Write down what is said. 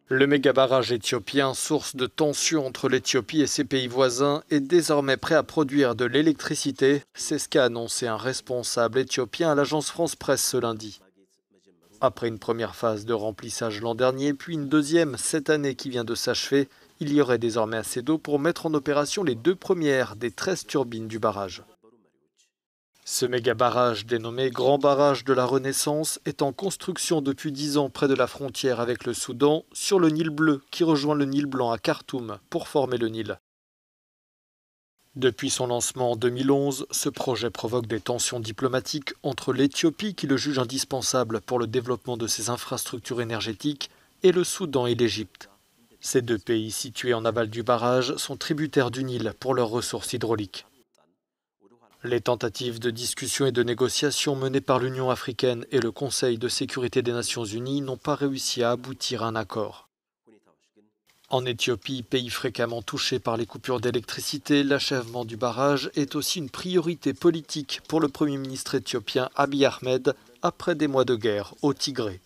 Le méga-barrage éthiopien, source de tensions entre l'Éthiopie et ses pays voisins, est désormais prêt à produire de l'électricité. C'est ce qu'a annoncé un responsable éthiopien à l'agence France Presse ce lundi. Après une première phase de remplissage l'an dernier, puis une deuxième cette année qui vient de s'achever, il y aurait désormais assez d'eau pour mettre en opération les 2 premières des 13 turbines du barrage. Ce méga-barrage, dénommé Grand Barrage de la Renaissance, est en construction depuis 10 ans près de la frontière avec le Soudan, sur le Nil bleu qui rejoint le Nil blanc à Khartoum pour former le Nil. Depuis son lancement en 2011, ce projet provoque des tensions diplomatiques entre l'Éthiopie, qui le juge indispensable pour le développement de ses infrastructures énergétiques, et le Soudan et l'Égypte. Ces 2 pays situés en aval du barrage sont tributaires du Nil pour leurs ressources hydrauliques. Les tentatives de discussion et de négociation menées par l'Union africaine et le Conseil de sécurité des Nations unies n'ont pas réussi à aboutir à un accord. En Éthiopie, pays fréquemment touché par les coupures d'électricité, l'achèvement du barrage est aussi une priorité politique pour le Premier ministre éthiopien Abiy Ahmed après des mois de guerre au Tigré.